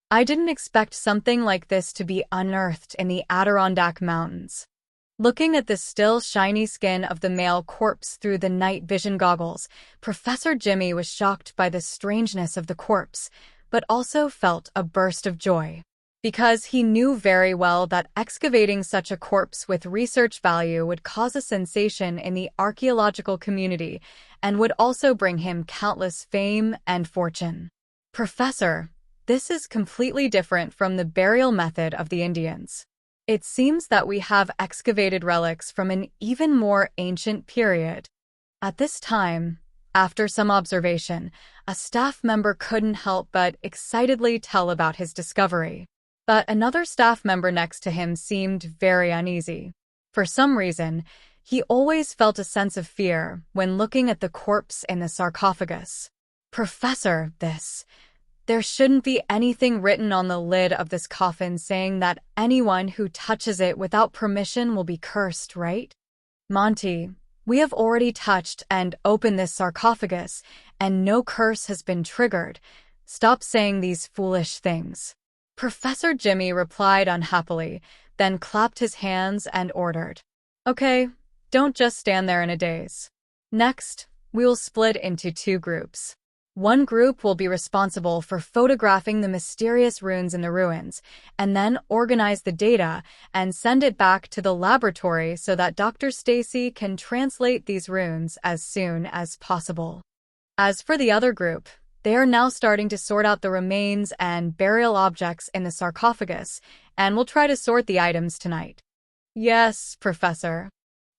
I didn't expect something like this to be unearthed in the Adirondack Mountains. Looking at the still shiny skin of the male corpse through the night vision goggles, Professor Jimmy was shocked by the strangeness of the corpse, but also felt a burst of joy. Because he knew very well that excavating such a corpse with research value would cause a sensation in the archaeological community and would also bring him countless fame and fortune. Professor, this is completely different from the burial method of the Indians. It seems that we have excavated relics from an even more ancient period. At this time, after some observation, a staff member couldn't help but excitedly tell about his discovery. But another staff member next to him seemed very uneasy. For some reason, he always felt a sense of fear when looking at the corpse in the sarcophagus. Professor, there shouldn't be anything written on the lid of this coffin saying that anyone who touches it without permission will be cursed, right? Monty, we have already touched and opened this sarcophagus, and no curse has been triggered. Stop saying these foolish things. Professor Jimmy replied unhappily, then clapped his hands and ordered, "Okay, don't just stand there in a daze. Next, we will split into two groups. One group will be responsible for photographing the mysterious runes in the ruins, and then organize the data and send it back to the laboratory so that Dr. Stacy can translate these runes as soon as possible. As for the other group, they are now starting to sort out the remains and burial objects in the sarcophagus, and will try to sort the items tonight." "Yes, Professor."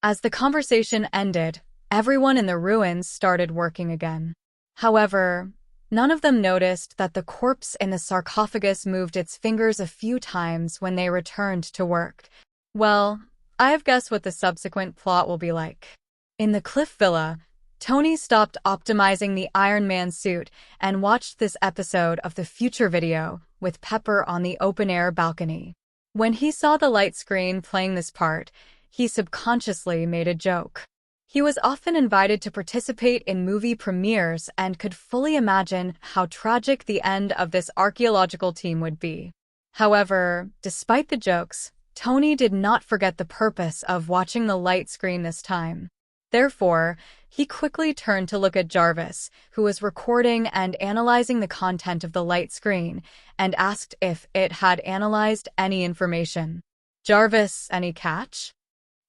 As the conversation ended, everyone in the ruins started working again. However, none of them noticed that the corpse in the sarcophagus moved its fingers a few times when they returned to work. Well, I have guessed what the subsequent plot will be like. In the Cliff Villa, Tony stopped optimizing the Iron Man suit and watched this episode of the future video with Pepper on the open-air balcony. When he saw the light screen playing this part, he subconsciously made a joke. He was often invited to participate in movie premieres and could fully imagine how tragic the end of this archaeological team would be. However, despite the jokes, Tony did not forget the purpose of watching the light screen this time. Therefore, he quickly turned to look at Jarvis, who was recording and analyzing the content of the light screen, and asked if it had analyzed any information. "Jarvis, any catch?"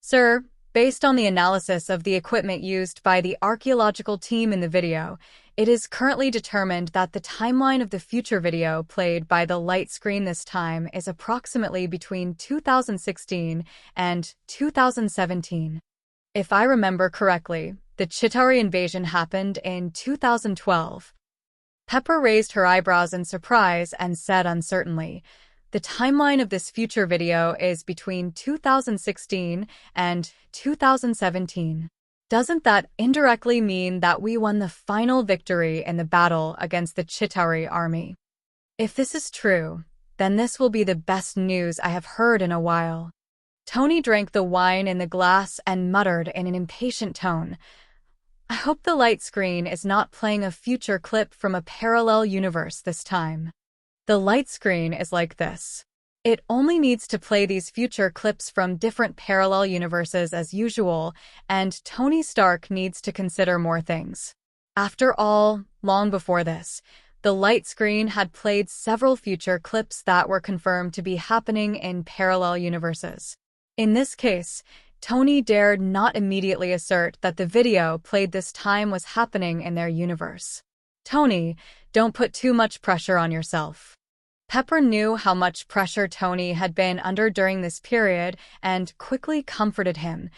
"Sir, based on the analysis of the equipment used by the archaeological team in the video, it is currently determined that the timeline of the future video played by the light screen this time is approximately between 2016 and 2017. If I remember correctly, the Chitauri invasion happened in 2012. Pepper raised her eyebrows in surprise and said uncertainly, "The timeline of this future video is between 2016 and 2017. Doesn't that indirectly mean that we won the final victory in the battle against the Chitauri army? If this is true, then this will be the best news I have heard in a while." Tony drank the wine in the glass and muttered in an impatient tone, "I hope the light screen is not playing a future clip from a parallel universe this time." The light screen is like this. It only needs to play these future clips from different parallel universes as usual, and Tony Stark needs to consider more things. After all, long before this, the light screen had played several future clips that were confirmed to be happening in parallel universes. In this case, Tony dared not immediately assert that the video played this time was happening in their universe. "Tony, don't put too much pressure on yourself." Pepper knew how much pressure Tony had been under during this period and quickly comforted him.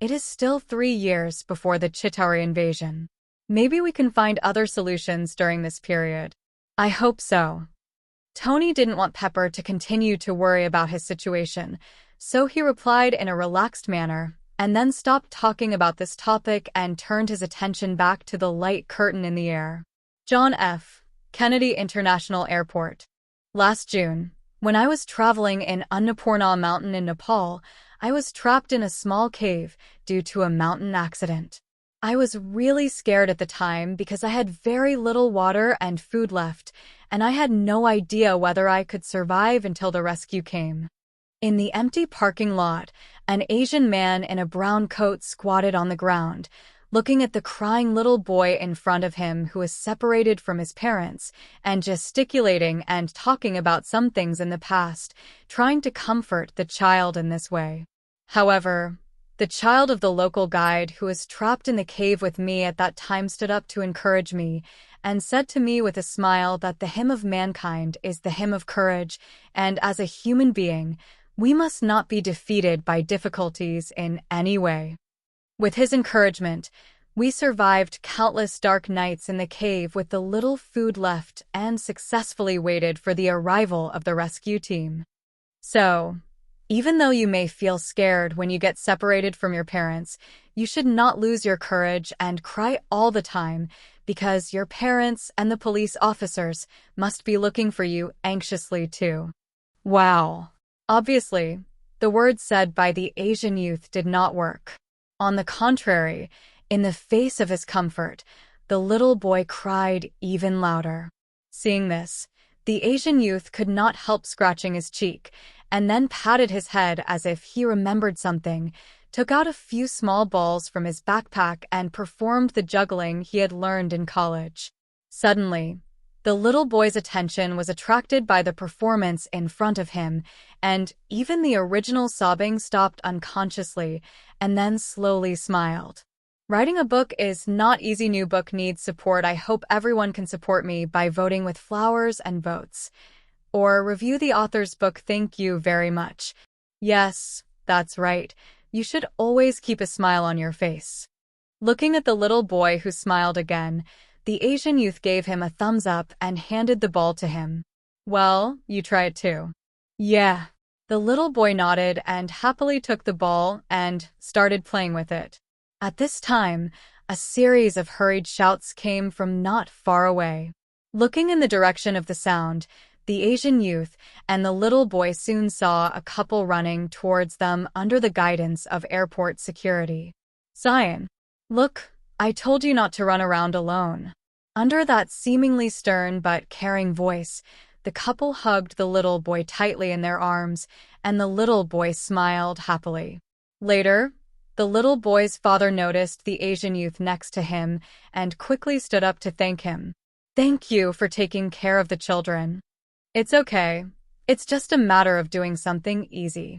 "It is still 3 years before the Chitauri invasion. Maybe we can find other solutions during this period." "I hope so." Tony didn't want Pepper to continue to worry about his situation, so he replied in a relaxed manner, and then stopped talking about this topic and turned his attention back to the light curtain in the air. John F. Kennedy International Airport. Last June, when I was traveling in Annapurna Mountain in Nepal, I was trapped in a small cave due to a mountain accident. I was really scared at the time because I had very little water and food left, and I had no idea whether I could survive until the rescue came. In the empty parking lot, an Asian man in a brown coat squatted on the ground, looking at the crying little boy in front of him who was separated from his parents, and gesticulating and talking about some things in the past, trying to comfort the child in this way. However, the child of the local guide who was trapped in the cave with me at that time stood up to encourage me and said to me with a smile that the hymn of mankind is the hymn of courage, and as a human being, we must not be defeated by difficulties in any way. With his encouragement, we survived countless dark nights in the cave with the little food left and successfully waited for the arrival of the rescue team. So, even though you may feel scared when you get separated from your parents, you should not lose your courage and cry all the time because your parents and the police officers must be looking for you anxiously too. Wow. Obviously, the words said by the Asian youth did not work. On the contrary, in the face of his comfort, the little boy cried even louder. Seeing this, the Asian youth could not help scratching his cheek, and then patted his head as if he remembered something, took out a few small balls from his backpack and performed the juggling he had learned in college. Suddenly, the little boy's attention was attracted by the performance in front of him, and even the original sobbing stopped unconsciously and then slowly smiled. Writing a book is not easy. New book needs support. I hope everyone can support me by voting with flowers and votes. Or review the author's book. Thank you very much. Yes, that's right. You should always keep a smile on your face. Looking at the little boy who smiled again, the Asian youth gave him a thumbs up and handed the ball to him. Well, you try it too. Yeah. The little boy nodded and happily took the ball and started playing with it. At this time, a series of hurried shouts came from not far away. Looking in the direction of the sound, the Asian youth and the little boy soon saw a couple running towards them under the guidance of airport security. Zion, look, I told you not to run around alone. Under that seemingly stern but caring voice, the couple hugged the little boy tightly in their arms, and the little boy smiled happily. Later, the little boy's father noticed the Asian youth next to him and quickly stood up to thank him. Thank you for taking care of the children. It's okay. It's just a matter of doing something easy.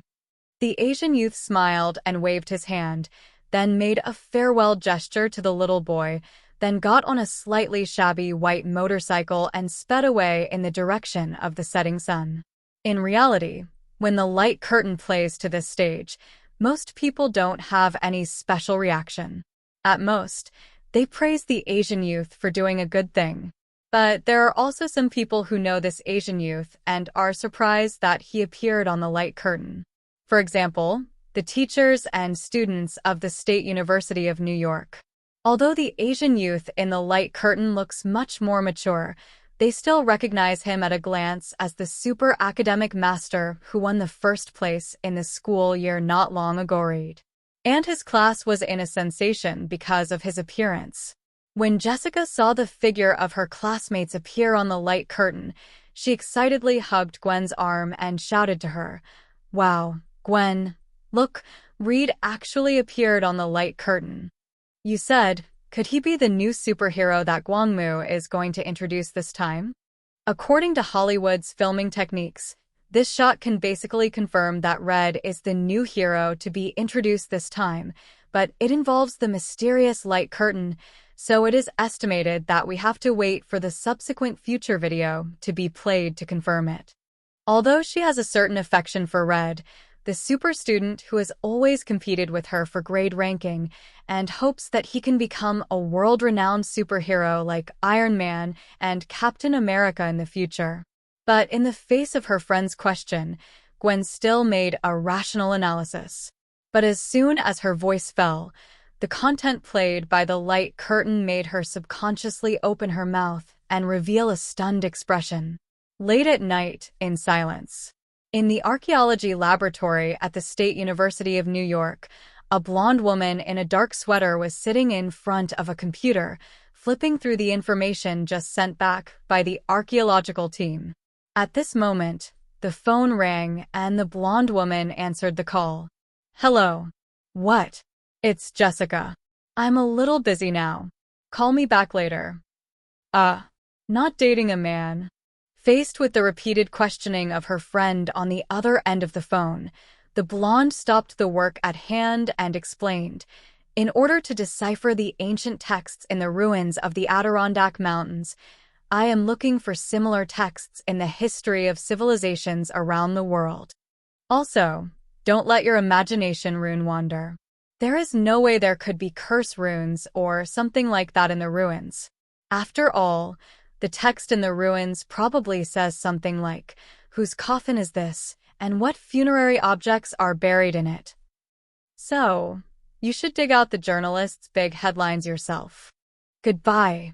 The Asian youth smiled and waved his hand, then made a farewell gesture to the little boy, then got on a slightly shabby white motorcycle and sped away in the direction of the setting sun. In reality, when the light curtain plays to this stage, most people don't have any special reaction. At most, they praise the Asian youth for doing a good thing. But there are also some people who know this Asian youth and are surprised that he appeared on the light curtain. For example, the teachers and students of the State University of New York. Although the Asian youth in the light curtain looks much more mature, they still recognize him at a glance as the super academic master who won the first place in the school year not long ago. And his class was in a sensation because of his appearance. When Jessica saw the figure of her classmates appear on the light curtain, she excitedly hugged Gwen's arm and shouted to her, "Wow, Gwen, look, Reed actually appeared on the light curtain." You said, could he be the new superhero that Gwangmu is going to introduce this time? According to Hollywood's filming techniques, this shot can basically confirm that Red is the new hero to be introduced this time, but it involves the mysterious light curtain, so it is estimated that we have to wait for the subsequent future video to be played to confirm it. Although she has a certain affection for Red, the super student who has always competed with her for grade ranking and hopes that he can become a world-renowned superhero like Iron Man and Captain America in the future. But in the face of her friend's question, Gwen still made a rational analysis. But as soon as her voice fell, the content played by the light curtain made her subconsciously open her mouth and reveal a stunned expression. Late at night, in silence. In the archaeology laboratory at the State University of New York, a blonde woman in a dark sweater was sitting in front of a computer, flipping through the information just sent back by the archaeological team. At this moment, the phone rang and the blonde woman answered the call. Hello. What? It's Jessica. I'm a little busy now. Call me back later. Not dating a man. Faced with the repeated questioning of her friend on the other end of the phone, the blonde stopped the work at hand and explained, in order to decipher the ancient texts in the ruins of the Adirondack Mountains, I am looking for similar texts in the history of civilizations around the world. Also, don't let your imagination rune wander. There is no way there could be curse runes or something like that in the ruins. After all, the text in the ruins probably says something like, "Whose coffin is this, and what funerary objects are buried in it?" So, you should dig out the journalist's big headlines yourself. Goodbye.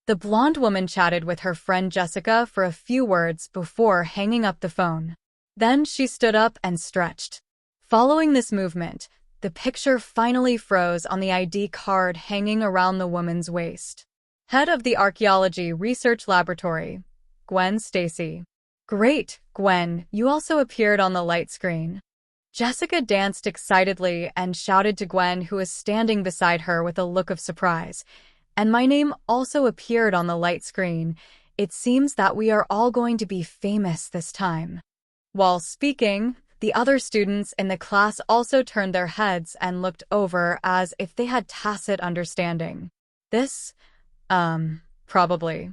The blonde woman chatted with her friend Jessica for a few words before hanging up the phone. Then she stood up and stretched. Following this movement, the picture finally froze on the ID card hanging around the woman's waist. Head of the Archaeology Research Laboratory, Gwen Stacy. Great, Gwen, you also appeared on the light screen. Jessica danced excitedly and shouted to Gwen, who was standing beside her with a look of surprise. And my name also appeared on the light screen. It seems that we are all going to be famous this time. While speaking, the other students in the class also turned their heads and looked over as if they had tacit understanding. This, probably.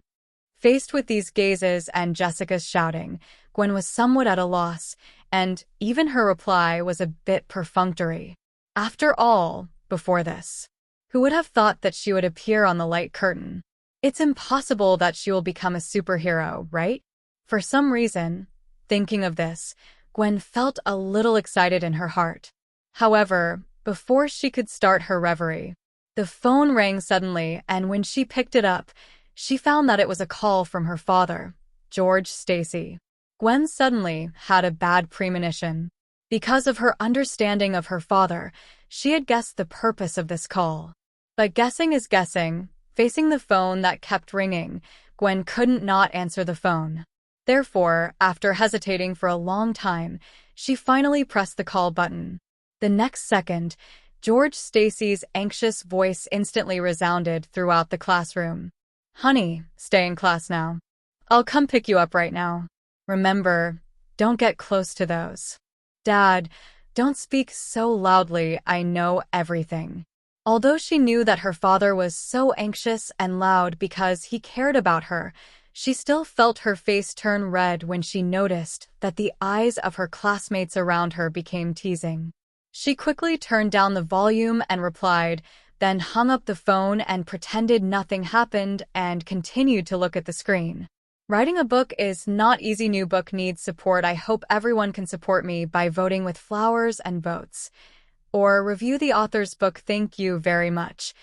Faced with these gazes and Jessica's shouting, Gwen was somewhat at a loss, and even her reply was a bit perfunctory. After all, before this, who would have thought that she would appear on the light curtain? It's impossible that she will become a superhero, right? For some reason, thinking of this, Gwen felt a little excited in her heart. However, before she could start her reverie, the phone rang suddenly, and when she picked it up, she found that it was a call from her father, George Stacy. Gwen suddenly had a bad premonition. Because of her understanding of her father, she had guessed the purpose of this call. But guessing is guessing. Facing the phone that kept ringing, Gwen couldn't not answer the phone. Therefore, after hesitating for a long time, she finally pressed the call button. The next second, George Stacy's anxious voice instantly resounded throughout the classroom. Honey, stay in class now. I'll come pick you up right now. Remember, don't get close to those. Dad, don't speak so loudly, I know everything. Although she knew that her father was so anxious and loud because he cared about her, she still felt her face turn red when she noticed that the eyes of her classmates around her became teasing. She quickly turned down the volume and replied, then hung up the phone and pretended nothing happened and continued to look at the screen. Writing a book is not easy. New book needs support. I hope everyone can support me by voting with flowers and votes. Or review the author's book. Thank you very much.